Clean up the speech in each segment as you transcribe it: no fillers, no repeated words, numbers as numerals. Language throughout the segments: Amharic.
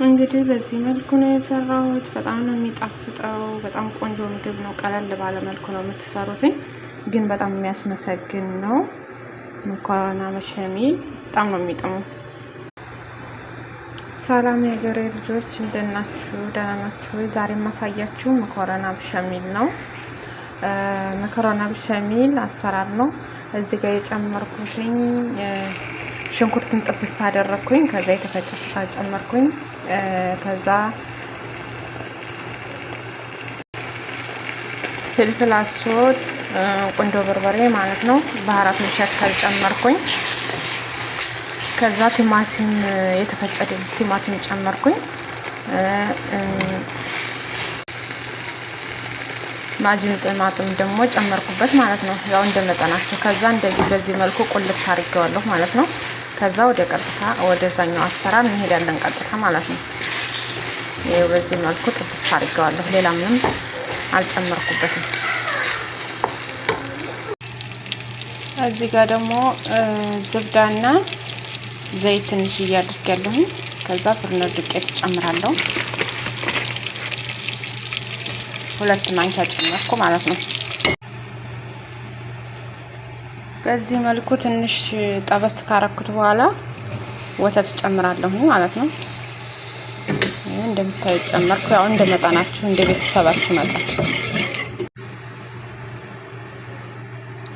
እንግዲህ በዚህ መልኩ ነው የሰራሁት። በጣም ነው የሚጣፍጠው። በጣም ቆንጆ ምግብ ነው። ቀለል ባለ መልኩ ነው የምትሰሩት፣ ግን በጣም የሚያስመሰግን ነው። መኮረና በሸሚል በጣም ነው የሚጥሙ። ሰላም የሀገሬ ልጆች እንደት ናችሁ? ደህና ናችሁ? ዛሬ የማሳያችሁ መኮረና በሸሚል ነው። መኮረና በሸሚል አሰራር ነው። እዚህ ጋር የጨመርኩትኝ ሽንኩርትን ጥብስ አደረኩኝ። ከዛ የተፈጨ ስጋ ጨመርኩኝ። ከዛ ፍልፍል አስወጥ፣ ቁንዶ በርበሬ ማለት ነው፣ ባህራት መሸከል ጨመርኩኝ። ከዛ ቲማቲም፣ የተፈጨ ቲማቲም ጨመርኩኝ። ማጅን ጥማጥም ደግሞ ጨመርኩበት ማለት ነው፣ ያው እንደመጠናቸው። ከዛ እንደዚህ በዚህ መልኩ ቁልፍ አድርጌዋለሁ ማለት ነው። ከዛ ወደ ቀጥታ ወደዛኛው አሰራር እንሄዳለን ቀጥታ ማለት ነው። ይሄው በዚህ መልኩ ጥብስ አድርጌዋለሁ። ሌላ ምንም አልጨመርኩበትም። እዚህ ጋር ደግሞ ዝብዳና ዘይት ትንሽ እያደረግያለሁ። ከዛ ፍርኖ ዱቄት ጨምራለሁ። 2 ማንኪያ ጨመርኩ ማለት ነው። በዚህ መልኩ ትንሽ ጠበስ ካረኩት በኋላ ወተት ጨምራለሁ ማለት ነው። እንደምታዩት ጨመርኩ። ያው እንደመጠናችሁ እንደ ቤተሰባችሁ መጠን።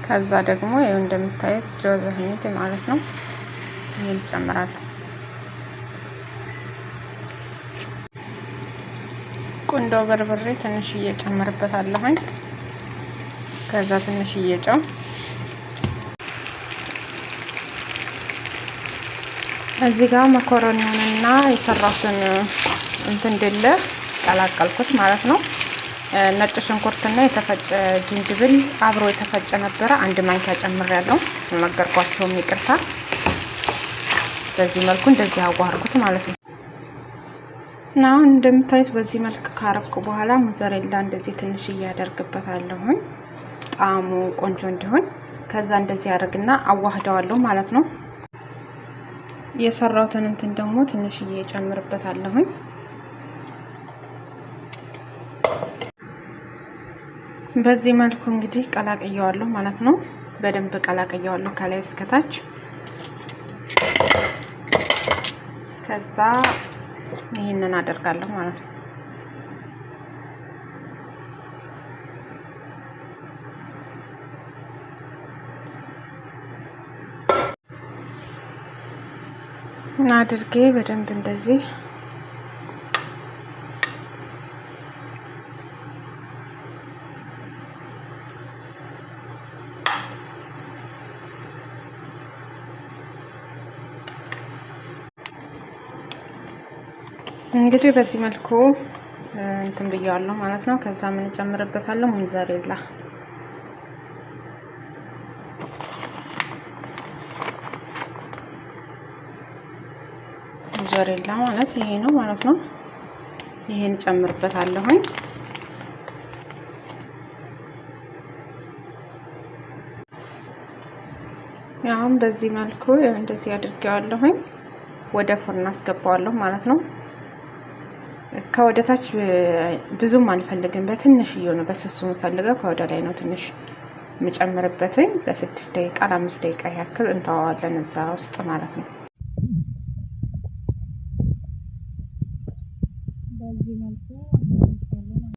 ከዛ ደግሞ ያው እንደምታዩት ጆዘህኒት ማለት ነው። ይሄን ጨምራለሁ። ቁንዶ በርበሬ ትንሽ እየጨመርበታለሁ። ከዛ ትንሽ እየጨው፣ እዚህ ጋር መኮረኒውንና የሰራሁትን እንትን ድል ቀላቀልኩት ማለት ነው። ነጭ ሽንኩርትና የተፈጨ ጅንጅብል አብሮ የተፈጨ ነበረ። 1 ማንኪያ ጨምሬያለሁ። ነገርኳቸውም ይቅርታ። በዚህ መልኩ እንደዚህ አዋህርኩት ማለት ነው። እና አሁን እንደምታዩት በዚህ መልክ ካረኩ በኋላ ሞዘሬላ እንደዚህ ትንሽ እያደርግበታለሁ ጣዕሙ ቆንጆ እንዲሆን። ከዛ እንደዚህ አደርግና አዋህደዋለሁ ማለት ነው። የሰራሁትን እንትን ደግሞ ትንሽ እየጨምርበታለሁ። በዚህ መልኩ እንግዲህ ቀላቅየዋለሁ ማለት ነው። በደንብ ቀላቅየዋለሁ ከላይ እስከታች። ከዛ ይሄንን አደርጋለሁ ማለት ነው። እና አድርጌ በደንብ እንደዚህ እንግዲህ በዚህ መልኩ እንትን ብያለሁ ማለት ነው። ከዛ ምን ጨምርበታለሁ? ሞዘሬላ ማለት ይሄ ነው ማለት ነው። ይሄን ጨምርበታለሁ። ያው በዚህ መልኩ እንደዚህ አድርጌዋለሁ። ወደ ፍርን አስገባዋለሁ ማለት ነው። ከወደታች ብዙም አልፈልግም፣ በትንሽዬው ነው በስሱ የምፈልገው። ከወደ ላይ ነው ትንሽ የምጨምርበት። ለ6 ደቂቃ ለ5 ደቂቃ ያክል እንተዋዋለን እዛ ውስጥ ማለት ነው። በዚህ መልኩ